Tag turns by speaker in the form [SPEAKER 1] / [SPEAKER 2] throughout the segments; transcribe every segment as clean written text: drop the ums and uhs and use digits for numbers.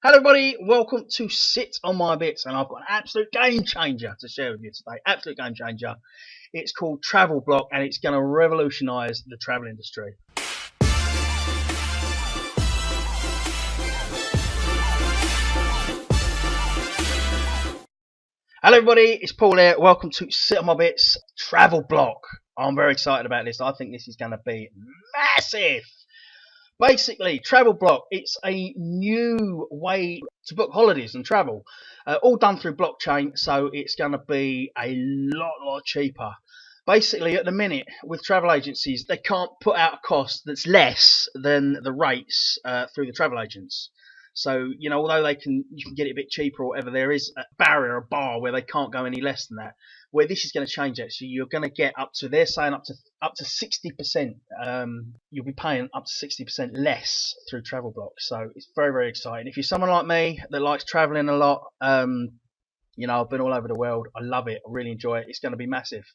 [SPEAKER 1] Hello everybody, welcome to Sit on My Bits, and I've got an absolute game changer to share with you today. Absolute game changer. It's called TravelBlock, and it's going to revolutionise the travel industry. Hello everybody, it's Paul here. Welcome to Sit on My Bits TravelBlock. I'm very excited about this. I think this is going to be massive. Basically, TravelBlock, it's a new way to book holidays and travel, all done through blockchain, so it's going to be a lot cheaper. Basically, at the minute, with travel agencies, they can't put out a cost that's less than the rates through the travel agents. So, you know, although you can get it a bit cheaper or whatever, there is a barrier, a bar where they can't go any less than that. Where this is going to change, actually, you're going to get up to, they're saying up to 60%. You'll be paying up to 60% less through TravelBlock. So it's very exciting. If you're someone like me that likes traveling a lot, you know, I've been all over the world. I love it. I really enjoy it. It's going to be massive.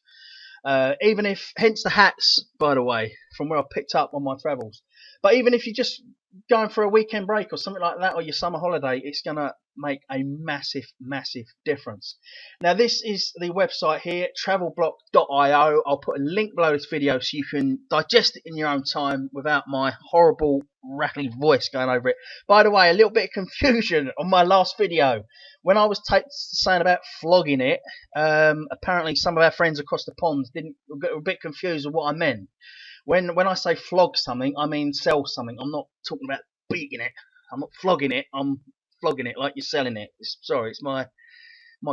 [SPEAKER 1] Even if, hence the hats, by the way, from where I picked up on my travels. But even if you're just going for a weekend break or something like that, or your summer holiday, it's going to make a massive difference. Now, this is the website here, travelblock.io. I'll put a link below this video so you can digest it in your own time without my horrible rattling voice going over it. By the way, a little bit of confusion on my last video. When I was saying about flogging it, apparently some of our friends across the pond were a bit confused with what I meant. When I say flog something, I mean sell something. I'm not talking about beating it. I'm not flogging it. I'm flogging it like you're selling it. Sorry, it's my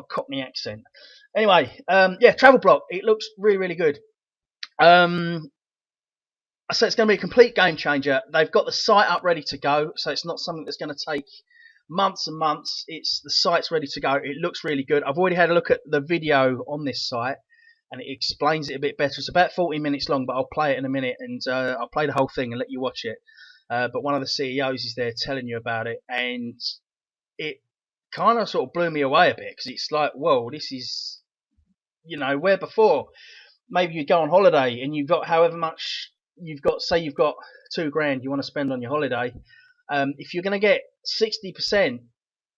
[SPEAKER 1] Cockney accent. Anyway, yeah, TravelBlock. It looks really good. So it's going to be a complete game changer. They've got the site up ready to go, so it's not something that's going to take months and months. The site's ready to go. It looks really good. I've already had a look at the video on this site, and it explains it a bit better. It's about 40 minutes long, but I'll play it in a minute, and I'll play the whole thing and let you watch it. But one of the CEOs is there telling you about it, and it kind of sort of blew me away a bit, because it's like, whoa, this is, you know, where before maybe you go on holiday and you've got however much you've got, say you've got £2,000 you want to spend on your holiday. If you're going to get 60%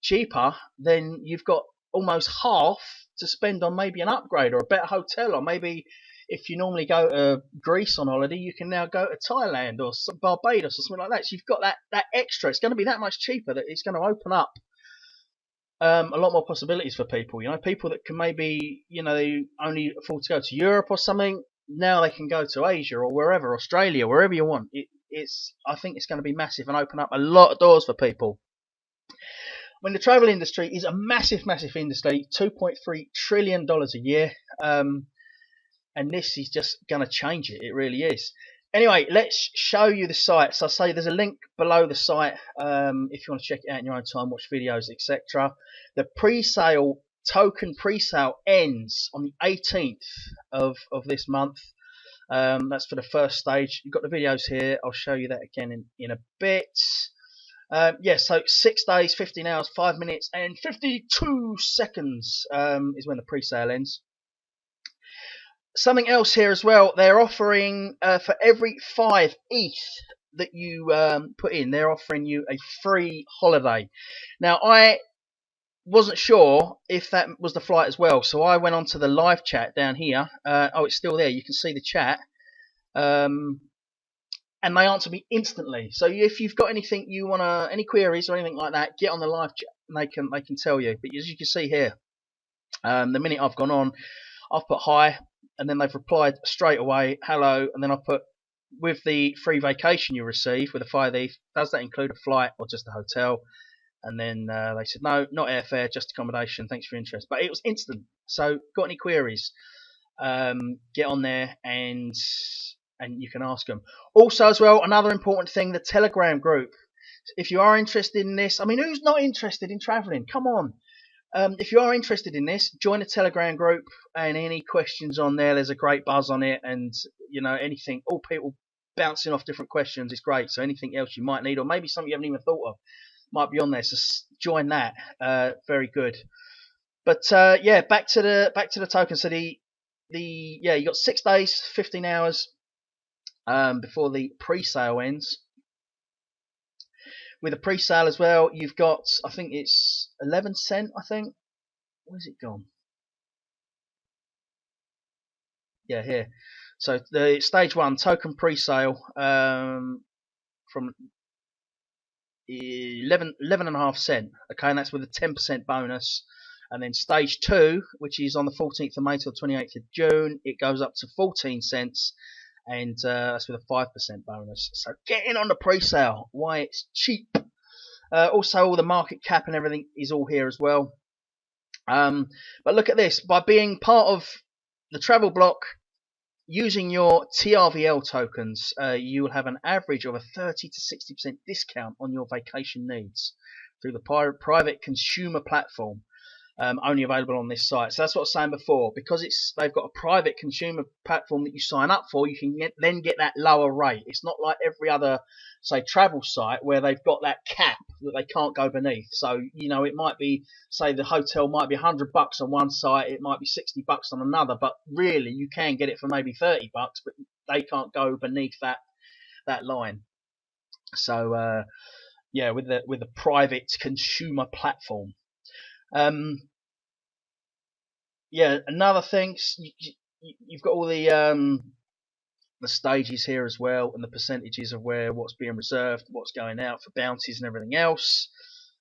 [SPEAKER 1] cheaper, then you've got almost half to spend on maybe an upgrade or a better hotel, or maybe if you normally go to Greece on holiday, you can now go to Thailand or Barbados or something like that. So you've got that extra. It's going to be that much cheaper, that it's going to open up a lot more possibilities for people. You know, people that can maybe, you know, they only afford to go to Europe or something, now they can go to Asia or wherever, Australia, wherever you want. I think it's going to be massive and open up a lot of doors for people. When the travel industry is a massive industry, $2.3 trillion a year, and this is just going to change it. It really is. Anyway, let's show you the site. So I say there's a link below the site if you want to check it out in your own time, watch videos, etc. The token pre-sale ends on the 18th of this month. That's for the first stage. You've got the videos here. I'll show you that again in a bit. Yeah, so 6 days, 15 hours, 5 minutes, and 52 seconds is when the pre-sale ends. Something else here as well, they're offering, for every 5 ETH that you put in, they're offering you a free holiday. Now, I wasn't sure if that was the flight as well, so I went onto the live chat down here. Oh, it's still there. You can see the chat. And they answer me instantly. So if you've got anything you wanna, any queries or anything like that, get on the live chat and they can tell you. But as you can see here, the minute I've gone on, I've put hi, and then they've replied straight away, hello, and then I put, with the free vacation you receive with a 5 ETH, does that include a flight or just a hotel? And then they said, no, not airfare, just accommodation, thanks for your interest. But it was instant. So got any queries, get on there and you can ask them. Also as well, another important thing, the Telegram group. If you are interested in this, I mean, who's not interested in traveling? Come on. If you are interested in this, join the Telegram group, and any questions on there, there's a great buzz on it, and, you know, anything, all people bouncing off different questions is great. So anything else you might need, or maybe something you haven't even thought of, might be on there. So join that. Very good. But yeah, back to the token. So yeah, you got 6 days, 15 hours before the pre-sale ends. with a pre-sale as well, you've got, I think it's 11 cent, I think. Where's it gone? Yeah, here. So the stage 1 token pre-sale from 11.5 cent. Okay, and that's with a 10% bonus. And then stage 2, which is on the 14th of May till 28th of June, it goes up to 14 cents, and that's with a 5% bonus. So get in on the pre-sale. Why it's cheap. Also, all the market cap and everything is all here as well. But look at this. By being part of the TravelBlock, using your TRVL tokens, you will have an average of a 30 to 60% discount on your vacation needs through the private consumer platform. Only available on this site. So that's what I was saying before. Because they've got a private consumer platform that you sign up for, you can then get that lower rate. It's not like every other, say, travel site where they've got that cap that they can't go beneath. So, you know, it might be, say, the hotel might be $100 on one site, it might be $60 on another, but really you can get it for maybe $30, but they can't go beneath that line. So, yeah, with the private consumer platform. Yeah, another thing, you've got all the stages here as well, and the percentages of what's being reserved, what's going out for bounties and everything else.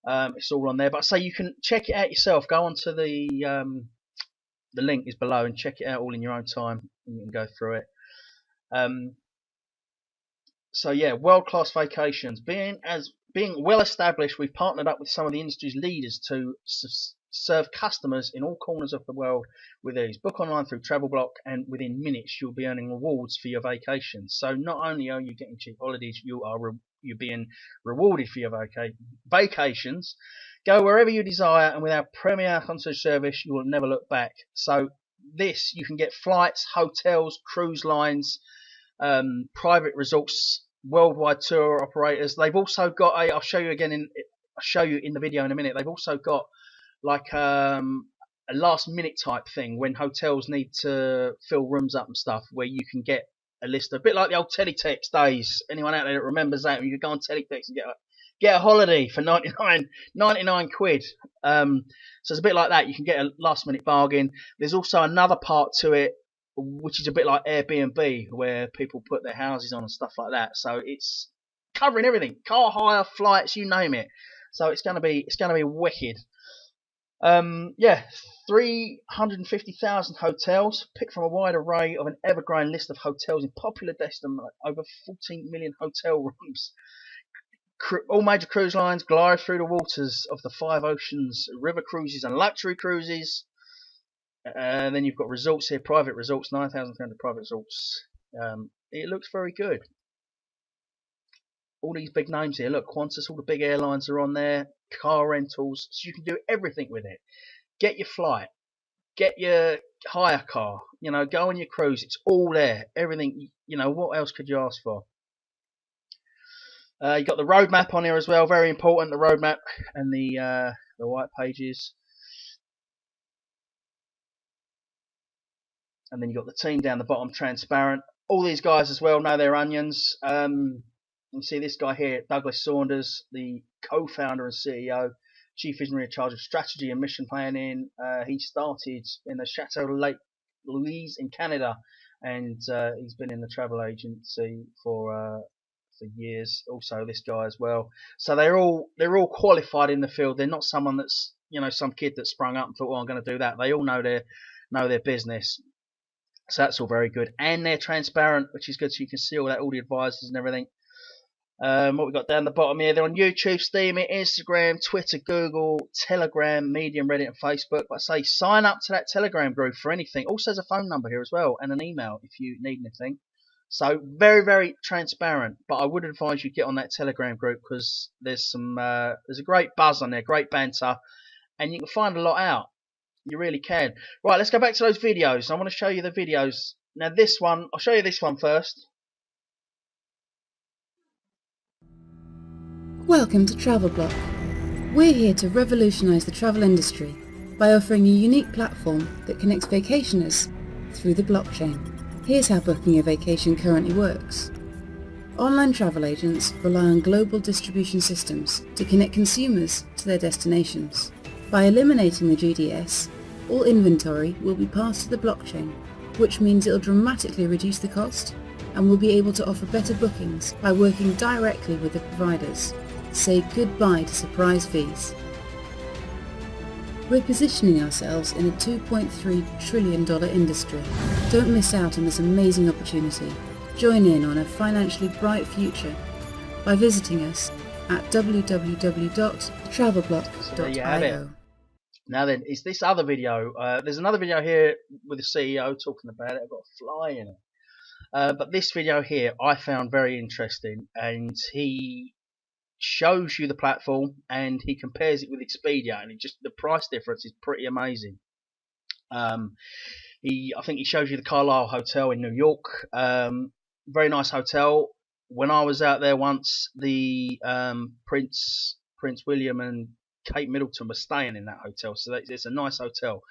[SPEAKER 1] It's all on there. But I say you can check it out yourself. Go onto the link is below and check it out all in your own time, and you can go through it. So yeah, world-class vacations. Being well established, we've partnered up with some of the industry's leaders to serve customers in all corners of the world with these. Book online through TravelBlock, and within minutes you'll be earning rewards for your vacations. So not only are you getting cheap holidays, you're being rewarded for your vacations. Go wherever you desire, and with our premier concierge service, you will never look back. So this, you can get flights, hotels, cruise lines, private resorts, worldwide tour operators. They've also got I'll show you in the video in a minute. They've also got like a last minute type thing when hotels need to fill rooms up and stuff, where you can get a list, a bit like the old teletext days. Anyone out there that remembers that? You could go on teletext and get a holiday for 99 quid. So it's a bit like that. You can get a last minute bargain. There's also another part to it, which is a bit like Airbnb, where people put their houses on and stuff like that. So it's covering everything: car hire, flights, you name it. So it's gonna be wicked. Yeah, 350,000 hotels. Pick from a wide array of an ever-growing list of hotels in popular destinations. Over 14 million hotel rooms. All major cruise lines glide through the waters of the 5 oceans. River cruises and luxury cruises. And then you've got resorts here, private resorts, 9,300 private resorts. It looks very good. All these big names here. Look, Qantas, all the big airlines are on there. Car rentals, so you can do everything with it. Get your flight, get your hire car, you know, go on your cruise. It's all there. Everything, you know, what else could you ask for? You got the roadmap on here as well. Very important, the roadmap and the white pages. And then you got the team down the bottom, transparent. All these guys as well know their onions. You see this guy here, Douglas Saunders, the co-founder and CEO, chief visionary in charge of strategy and mission planning. He started in the Chateau de Lake Louise in Canada, and he's been in the travel agency for years. Also, this guy as well. So they're all qualified in the field. They're not someone that's, you know, some kid that sprung up and thought, "Oh, I'm going to do that." They all know their business. So that's all very good, and they're transparent, which is good. So you can see all the advisors and everything. What we got down the bottom here, they're on YouTube, Steam, Instagram, Twitter, Google, Telegram, Medium, Reddit and Facebook. But I say sign up to that Telegram group for anything. Also there's a phone number here as well, and an email if you need anything. So very, very transparent. But I would advise you get on that Telegram group, because there's a great buzz on there, great banter, and you can find a lot out. You really can. Right, let's go back to those videos. I want to show you the videos. Now this one, I'll show you this one first.
[SPEAKER 2] Welcome to TravelBlock. We're here to revolutionise the travel industry by offering a unique platform that connects vacationers through the blockchain. Here's how booking a vacation currently works. Online travel agents rely on global distribution systems to connect consumers to their destinations. By eliminating the GDS, all inventory will be passed to the blockchain, which means it will dramatically reduce the cost and we'll be able to offer better bookings by working directly with the providers. Say goodbye to surprise fees. We're positioning ourselves in a $2.3 trillion industry. Don't miss out on this amazing opportunity. Join in on a financially bright future by visiting us at
[SPEAKER 1] So there you have it.
[SPEAKER 2] www.travelblock.io.
[SPEAKER 1] Now then, is this other video. There's another video here with the CEO talking about it. I've got a fly in it. But this video here I found very interesting, and he shows you the platform and he compares it with Expedia, and the price difference is pretty amazing. I think he shows you the Carlisle Hotel in New York. Very nice hotel. When I was out there once, the Prince William and Kate Middleton were staying in that hotel, so it's a nice hotel,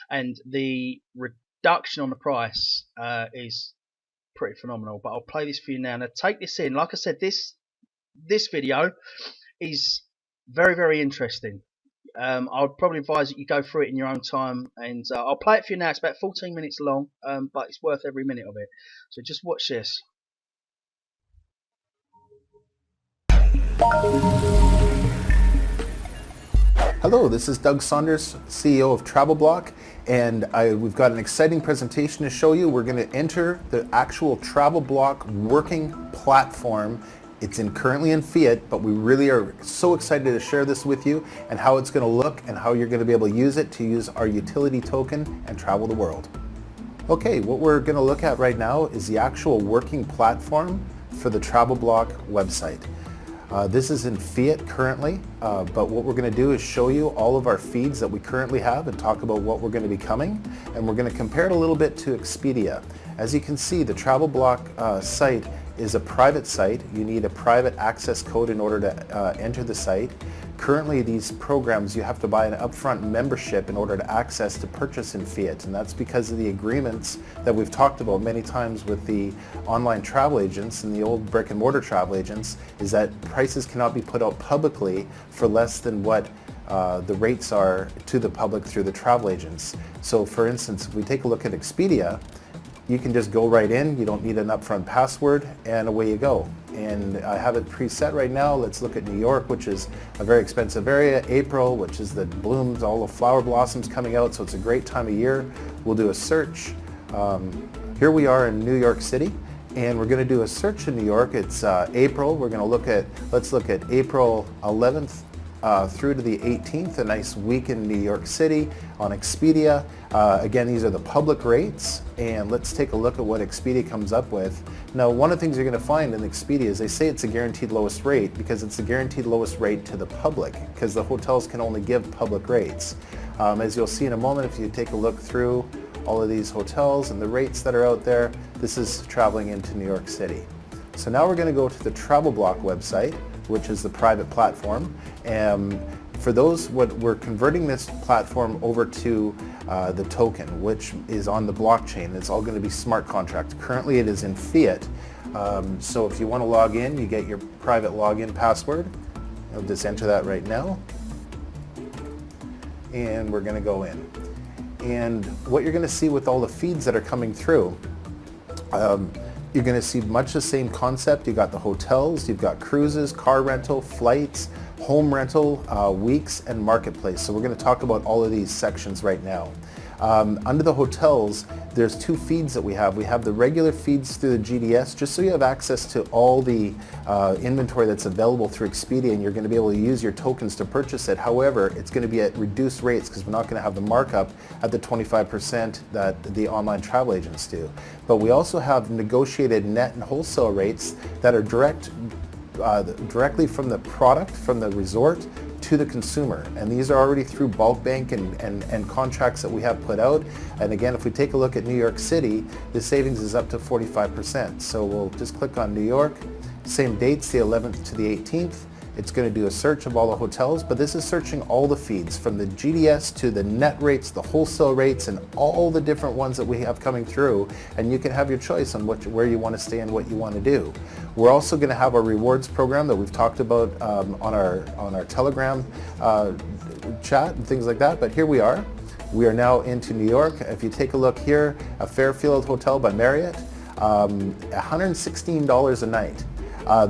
[SPEAKER 1] and the reduction on the price is pretty phenomenal. But I'll play this for you now. Now take this in. Like I said, this video is very, very interesting. I would probably advise that you go through it in your own time, and I'll play it for you now. It's about 14 minutes long, but it's worth every minute of it. So just watch this.
[SPEAKER 3] Hello, this is Doug Saunders, CEO of TravelBlock, and we've got an exciting presentation to show you. We're going to enter the actual TravelBlock working platform. It's currently in Fiat, but we really are so excited to share this with you and how it's going to look and how you're going to be able to use it to use our utility token and travel the world. Okay, what we're going to look at right now is the actual working platform for the TravelBlock website. This is in Fiat currently, but what we're going to do is show you all of our feeds that we currently have and talk about what we're going to be coming, and we're going to compare it a little bit to Expedia. As you can see, the TravelBlock site is a private site. You need a private access code in order to enter the site. Currently, these programs, you have to buy an upfront membership in order to access to purchase in Fiat, and that's because of the agreements that we've talked about many times with the online travel agents and the old brick and mortar travel agents, is that prices cannot be put out publicly for less than what the rates are to the public through the travel agents. So for instance, if we take a look at Expedia, you can just go right in, you don't need an upfront password, and away you go. And I have it preset right now. Let's look at New York, which is a very expensive area. April, which is the blooms, all the flower blossoms coming out, so it's a great time of year. We'll do a search. Here we are in New York City, and we're going to do a search in New York. It's April. We're going to let's look at April 11th through to the 18th, a nice week in New York City on Expedia. Again, these are the public rates, and let's take a look at what Expedia comes up with. Now, one of the things you're going to find in Expedia is they say it's a guaranteed lowest rate because it's the guaranteed lowest rate to the public, because the hotels can only give public rates. As you'll see in a moment, if you take a look through all of these hotels and the rates that are out there, this is traveling into New York City. So now we're going to go to the TravelBlock website, which is the private platform. For those, we're converting this platform over to the token, which is on the blockchain. It's all going to be smart contracts. Currently it is in Fiat. So if you want to log in, you get your private login password. I'll just enter that right now. And we're going to go in. And what you're going to see with all the feeds that are coming through, you're going to see much the same concept. You've got the hotels, you've got cruises, car rental, flights, home rental, weeks, and marketplace. So we're going to talk about all of these sections right now. Under the hotels, there's two feeds that we have. We have the regular feeds through the GDS, just so you have access to all the inventory that's available through Expedia, and you're going to be able to use your tokens to purchase it. However, it's going to be at reduced rates because we're not going to have the markup at the 25% that the online travel agents do. But we also have negotiated net and wholesale rates that are directly from the product, from the resort, to the consumer, and these are already through bulk bank and contracts that we have put out. And again, if we take a look at New York City, the savings is up to 45%. So we'll just click on New York, same dates, the 11th to the 18th, It's going to do a search of all the hotels, but this is searching all the feeds from the GDS to the net rates, the wholesale rates, and all the different ones that we have coming through, and you can have your choice on where you want to stay and what you want to do. We're also going to have our rewards program that we've talked about on our Telegram chat and things like that, but here we are. We are now into New York. If you take a look here, a Fairfield Hotel by Marriott, $116 a night.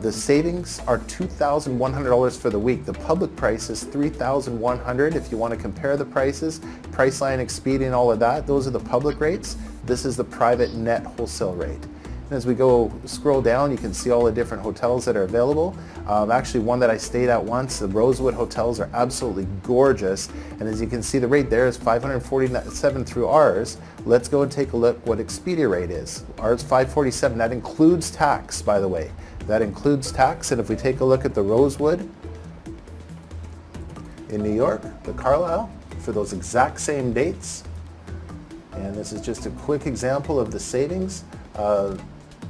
[SPEAKER 3] The savings are $2,100 for the week. The public price is $3,100. If you want to compare the prices, Priceline, Expedia, and all of that, those are the public rates. This is the private net wholesale rate. And as we go scroll down, you can see all the different hotels that are available. Actually, one that I stayed at once, the Rosewood hotels, are absolutely gorgeous. And as you can see, the rate there is $547 through ours. Let's go and take a look what Expedia rate is. Ours $547. That includes tax, by the way. That includes tax. And if we take a look at the Rosewood in New York, the Carlisle, for those exact same dates, and this is just a quick example of the savings.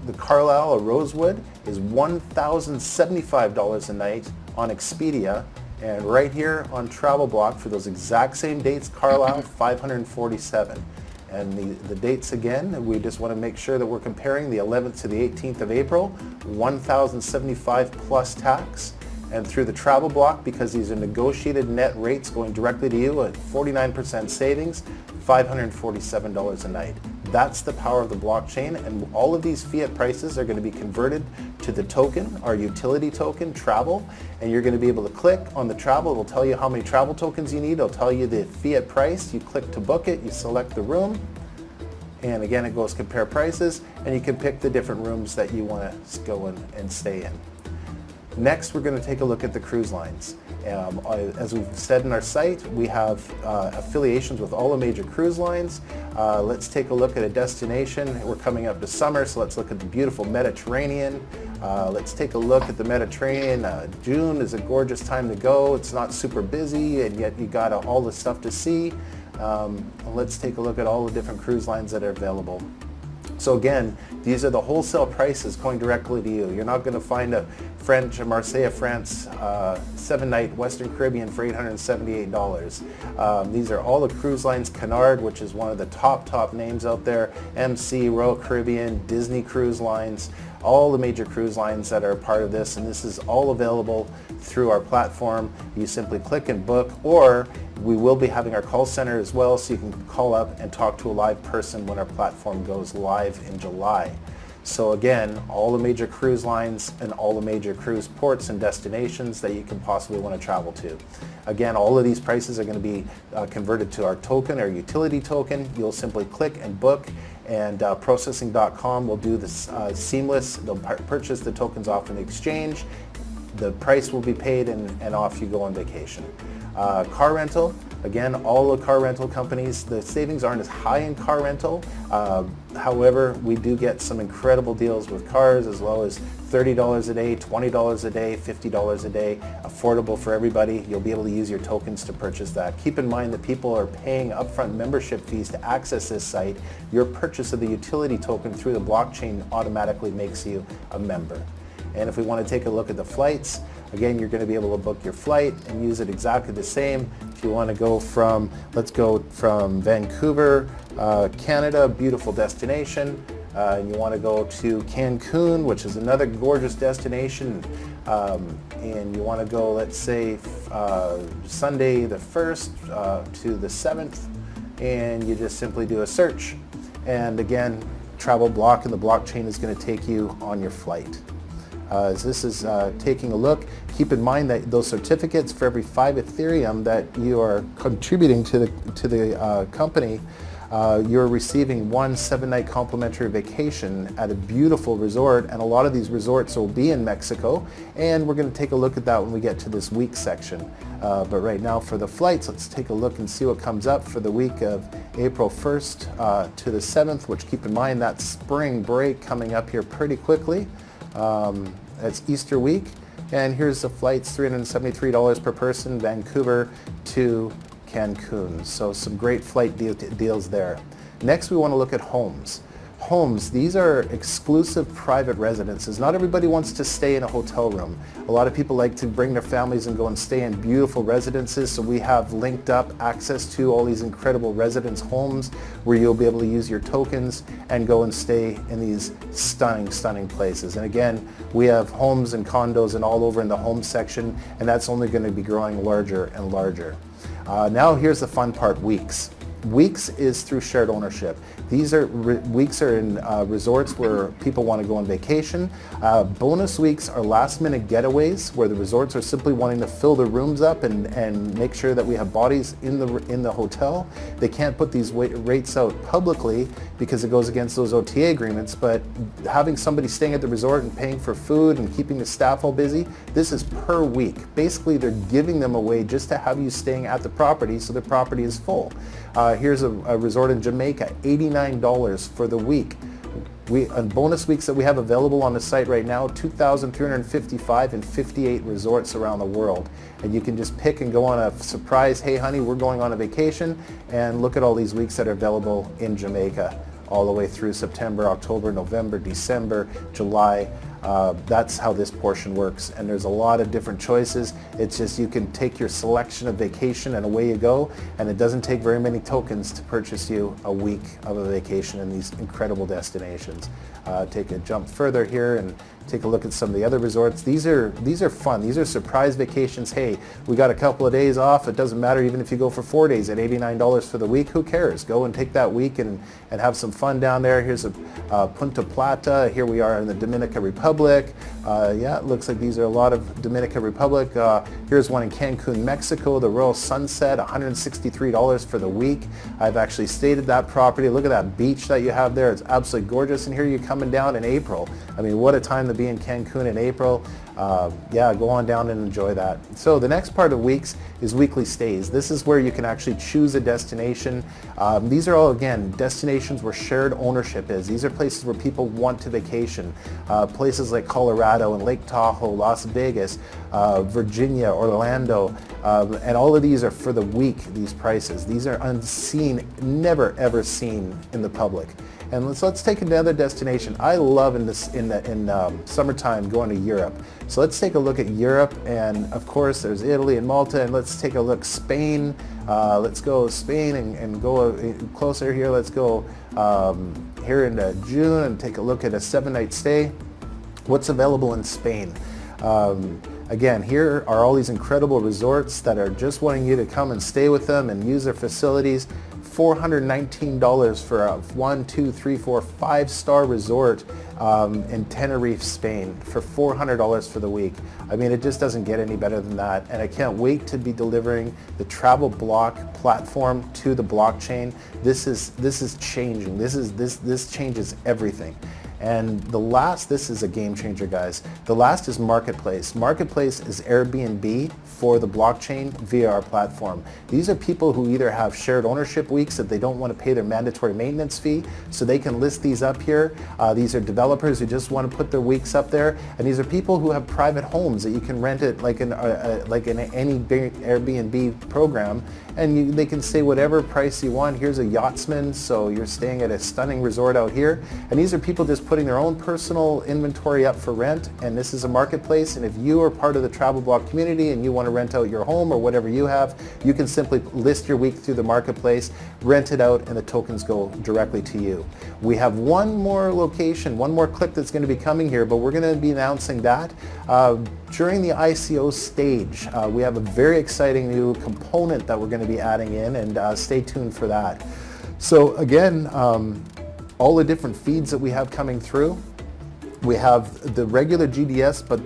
[SPEAKER 3] The Carlisle or Rosewood is $1,075 a night on Expedia, and right here on TravelBlock for those exact same dates, Carlisle $547. And the dates again, we just want to make sure that we're comparing the 11th to the 18th of April, $1,075 plus tax. And through the TravelBlock, because these are negotiated net rates going directly to you at 49% savings, $547 a night. That's the power of the blockchain, and all of these fiat prices are going to be converted to the token, our utility token, Travel, and you're going to be able to click on the Travel. It will tell you how many travel tokens you need. It'll tell you the fiat price. You click to book it, you select the room, and again it goes compare prices, and you can pick the different rooms that you want to go and stay in. Next, we're going to take a look at the cruise lines. As we've said in our site, we have affiliations with all the major cruise lines. Let's take a look at a destination. We're coming up to summer, so let's look at the beautiful Mediterranean. Let's take a look at the Mediterranean. June is a gorgeous time to go. It's not super busy, and yet you got all the stuff to see. Let's take a look at all the different cruise lines that are available. So again, these are the wholesale prices going directly to you. You're not going to find a Marseille, France, 7-night Western Caribbean for $878. These are all the cruise lines, Cunard, which is one of the top names out there, MC, Royal Caribbean, Disney Cruise Lines, all the major cruise lines that are a part of this, and this is all available through our platform. You simply click and book, or we will be having our call center as well, so you can call up and talk to a live person when our platform goes live in July. So again, all the major cruise lines and all the major cruise ports and destinations that you can possibly want to travel to. Again, all of these prices are going to be converted to our token, our utility token. You'll simply click and book, and processing.com will do this seamless. They'll purchase the tokens off in the exchange. The price will be paid, and off you go on vacation. Car rental, again, all the car rental companies, the savings aren't as high in car rental. However, we do get some incredible deals with cars, as low as $30 a day, $20 a day, $50 a day, affordable for everybody. You'll be able to use your tokens to purchase that. Keep in mind that people are paying upfront membership fees to access this site. Your purchase of the utility token through the blockchain automatically makes you a member. And if we want to take a look at the flights, again, you're going to be able to book your flight and use it exactly the same. If you want to go from, let's go from Vancouver, Canada, beautiful destination, and you want to go to Cancun, which is another gorgeous destination, and you want to go, let's say, Sunday the 1st to the 7th, and you just simply do a search. And again, TravelBlock and the blockchain is going to take you on your flight. As this is taking a look, keep in mind that those certificates, for every 5 Ethereum that you are contributing to the company, you're receiving one 7-night complimentary vacation at a beautiful resort, and a lot of these resorts will be in Mexico, and we're going to take a look at that when we get to this week section. But right now for the flights, let's take a look and see what comes up for the week of April 1st to the 7th, which, keep in mind, that's spring break coming up here pretty quickly. It's Easter week, and here's the flights, $373 per person, Vancouver to Cancun. So some great flight deals there. Next, we want to look at homes. Homes, these are exclusive private residences. Not everybody wants to stay in a hotel room. A lot of people like to bring their families and go and stay in beautiful residences, so we have linked up access to all these incredible residence homes where you'll be able to use your tokens and go and stay in these stunning, stunning places. And again, we have homes and condos and all over in the home section, and that's only going to be growing larger and larger. Now here's the fun part, weeks. Weeks is through shared ownership. These are weeks are in resorts where people want to go on vacation. Bonus weeks are last minute getaways where the resorts are simply wanting to fill their rooms up and make sure that we have bodies in the hotel. They can't put these rates out publicly because it goes against those OTA agreements, but having somebody staying at the resort and paying for food and keeping the staff all busy, this is per week. Basically, they're giving them away just to have you staying at the property so the property is full. Here's a resort in Jamaica, $89 for the week. On bonus weeks that we have available on the site right now, 2,355 in 58 resorts around the world. And you can just pick and go on a surprise, hey honey, we're going on a vacation, and look at all these weeks that are available in Jamaica, all the way through September, October, November, December, July. That's how this portion works, and there's a lot of different choices. It's just you can take your selection of vacation and away you go, and it doesn't take very many tokens to purchase you a week of a vacation in these incredible destinations. Take a jump further here and take a look at some of the other resorts. These are fun. These are surprise vacations. Hey, we got a couple of days off. It doesn't matter even if you go for 4 days at $89 for the week. Who cares? Go and take that week and have some fun down there. Here's a Punta Plata. Here we are in the Dominican Republic. Yeah, it looks like these are a lot of Dominican Republic. Here's one in Cancun, Mexico, the Royal Sunset, $163 for the week. I've actually stayed at that property. Look at that beach that you have there. It's absolutely gorgeous. And here you're coming down in April. I mean, what a time to be in Cancun in April. Yeah, go on down and enjoy that. So the next part of weeks is weekly stays. This is where you can actually choose a destination. These are all, again, destinations where shared ownership is. These are places where people want to vacation. Places like Colorado and Lake Tahoe, Las Vegas, Virginia, Orlando, and all of these are for the week, these prices. These are unseen, never ever seen in the public. And let's take another destination. I love in summertime going to Europe. So let's take a look at Europe, and of course there's Italy and Malta, and let's take a look Spain. Let's go Spain and go closer here. Let's go here into June and take a look at a 7-night stay. What's available in Spain? Again, here are all these incredible resorts that are just wanting you to come and stay with them and use their facilities. $419 for a 1, 2, 3, 4, 5-star resort in Tenerife, Spain for $400 for the week. I mean, it just doesn't get any better than that. And I can't wait to be delivering the TravelBlock platform to the blockchain. This is changing. This changes everything. And this is a game changer, guys. The last is Marketplace. Marketplace is Airbnb for the blockchain via our platform. These are people who either have shared ownership weeks that they don't want to pay their mandatory maintenance fee, so they can list these up here. These are developers who just want to put their weeks up there. And these are people who have private homes that you can rent it like in any Airbnb program. And they can say whatever price you want. Here's a yachtsman, so you're staying at a stunning resort out here. And these are people just putting their own personal inventory up for rent, and this is a marketplace. And if you are part of the TravelBlock community and you want to rent out your home or whatever you have, you can simply list your week through the marketplace, rent it out, and the tokens go directly to you. We have one more location, one more click that's going to be coming here, but we're going to be announcing that during the ICO stage. We have a very exciting new component that we're going to be adding in, and stay tuned for that. So again, all the different feeds that we have coming through. We have the regular GDS, but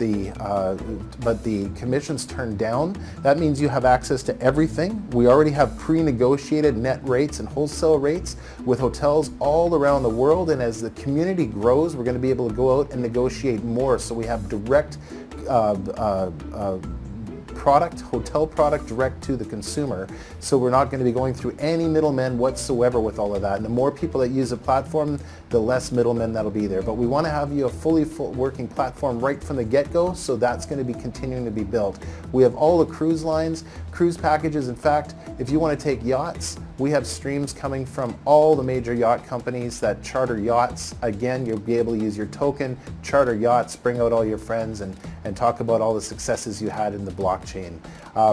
[SPEAKER 3] the commissions turned down. That means you have access to everything. We already have pre-negotiated net rates and wholesale rates with hotels all around the world. And as the community grows, we're going to be able to go out and negotiate more. So we have direct product, hotel product, direct to the consumer. So we're not going to be going through any middlemen whatsoever with all of that. And the more people that use the platform, the less middlemen that'll be there. But we want to have you a fully working platform right from the get-go, so that's going to be continuing to be built. We have all the cruise lines, cruise packages. In fact, if you want to take yachts, we have streams coming from all the major yacht companies that charter yachts. Again, you'll be able to use your token, charter yachts, bring out all your friends, and talk about all the successes you had in the blockchain.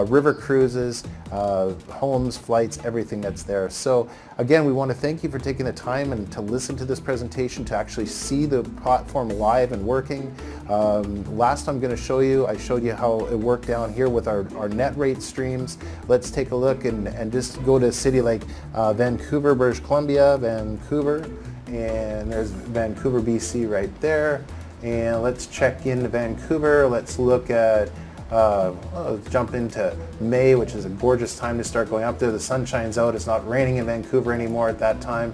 [SPEAKER 3] River cruises, homes, flights, everything that's there. So again, we want to thank you for taking the time and to listen to this presentation, to actually see the platform live and working. Last I'm going to show you, I showed you how it worked down here with our net rate streams. Let's take a look and just go to a city like Vancouver, British Columbia, Vancouver, and there's Vancouver, BC right there. And let's check into Vancouver. Let's look at, let's jump into May, which is a gorgeous time to start going up there. The sun shines out. It's not raining in Vancouver anymore at that time.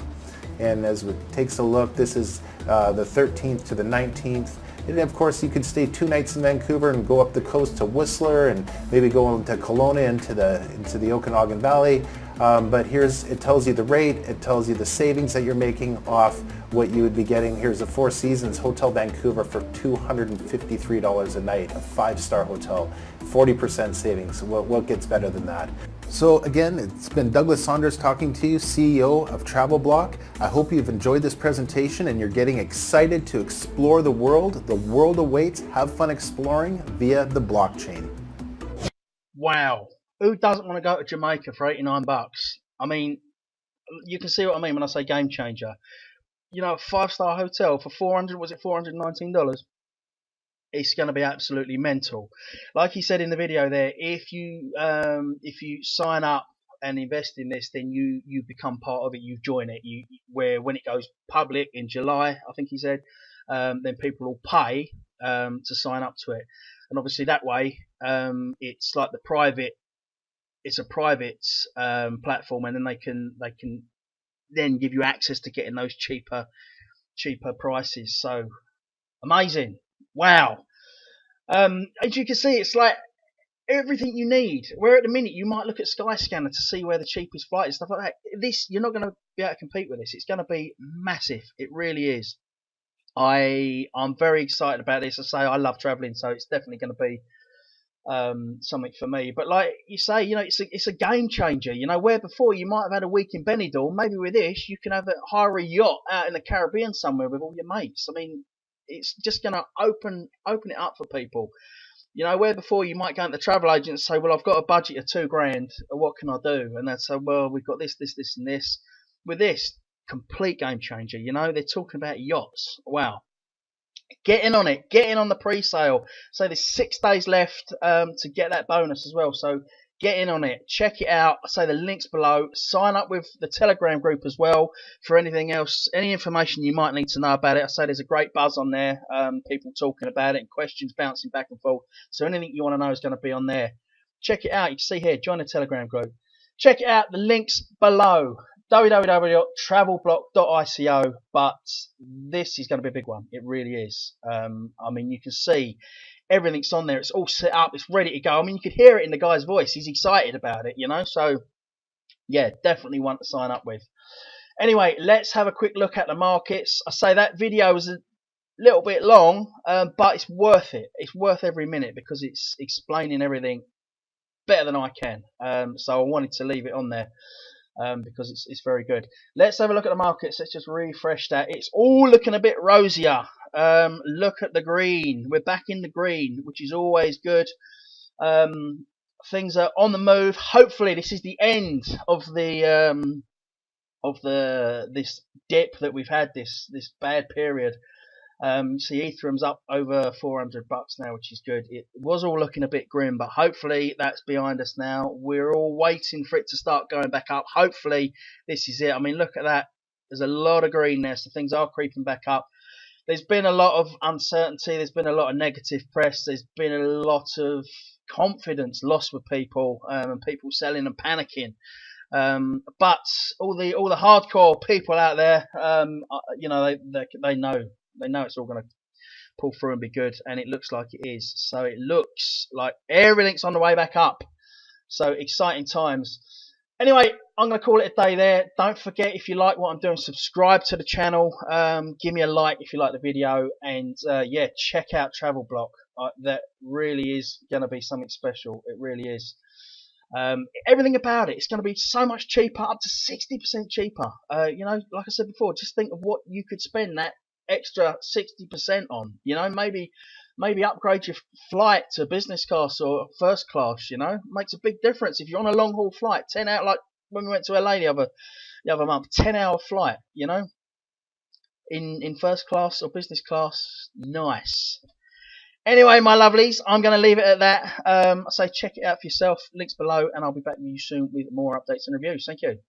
[SPEAKER 3] And as it takes a look, this is the 13th to the 19th. And of course, you could stay 2 nights in Vancouver and go up the coast to Whistler and maybe go into Kelowna into the Okanagan Valley. But it tells you the rate, it tells you the savings that you're making off what you would be getting. Here's the Four Seasons Hotel Vancouver for $253 a night, a 5-star hotel, 40% savings. What gets better than that? So again, it's been Douglas Saunders talking to you, CEO of TravelBlock. I hope you've enjoyed this presentation and you're getting excited to explore the world. The world awaits. Have fun exploring via the blockchain.
[SPEAKER 1] Wow. Who doesn't want to go to Jamaica for $89? I mean, you can see what I mean when I say game changer. You know, a 5-star hotel for $419? It's going to be absolutely mental. Like he said in the video there, if you sign up and invest in this, then you become part of it. You join it. Where when it goes public in July, I think he said, then people will pay to sign up to it. And obviously that way, it's like the private. It's a private platform, and then they can then give you access to getting those cheaper prices. So amazing. Wow. As you can see, it's like everything you need. Where at the minute you might look at Skyscanner to see where the cheapest flight is, stuff like that. This, you're not going to be able to compete with this. It's going to be massive. It really is. I'm very excited about this. I say I love traveling, so it's definitely going to be something for me. But like you say, you know, it's a game changer. You know, where before you might have had a week in Benidorm, maybe with this you can hire a yacht out in the Caribbean somewhere with all your mates. I mean, it's just going to open it up for people. You know, where before you might go to the travel agent and say, well, I've got a budget of $2,000, what can I do? And they'd say, well, we've got this, and this. With this, complete game changer. You know, they're talking about yachts. Wow. Get in on it. Get in on the pre-sale. So there's 6 days left to get that bonus as well. So get in on it. Check it out. I say the link's below. Sign up with the Telegram group as well for anything else, any information you might need to know about it. I say there's a great buzz on there. People talking about it and questions bouncing back and forth. So anything you want to know is going to be on there. Check it out. You can see here. Join the Telegram group. Check it out. The link's below. www.travelblock.ico. But this is going to be a big one. It really is. I mean, you can see everything's on there. It's all set up. It's ready to go. I mean, you could hear it in the guy's voice. He's excited about it, you know. So, yeah, definitely one to sign up with. Anyway, let's have a quick look at the markets. I say that video was a little bit long, but it's worth it. It's worth every minute because it's explaining everything better than I can. So I wanted to leave it on there. Because it's very good. Let's have a look at the markets. Let's just refresh that. It's all looking a bit rosier. Look at the green. We're back in the green, which is always good. Things are on the move. Hopefully, this is the end of this dip that we've had. This bad period. See, Ethereum's up over $400 now, which is good. It was all looking a bit grim, but hopefully that's behind us now. We're all waiting for it to start going back up. Hopefully this is it. I mean, look at that. There's a lot of green there, so things are creeping back up. There's been a lot of uncertainty. There's been a lot of negative press. There's been a lot of confidence lost with people, and people selling and panicking. But all the hardcore people out there, you know, they know it's all going to pull through and be good, and it looks like it is. So it looks like everything's on the way back up. So exciting times. Anyway, I'm going to call it a day there. Don't forget, if you like what I'm doing, subscribe to the channel. Give me a like if you like the video. And yeah, check out TravelBlock. That really is going to be something special. It really is. Everything about it, it's going to be so much cheaper, up to 60% cheaper. You know, like I said before, just think of what you could spend that extra 60% on. You know, maybe upgrade your flight to business class or first class. You know, makes a big difference if you're on a long haul flight. 10 hour, like when we went to LA the other month, 10-hour flight. You know, in first class or business class, nice. Anyway, my lovelies, I'm going to leave it at that. I say check it out for yourself. Links below, and I'll be back with you soon with more updates and reviews. Thank you.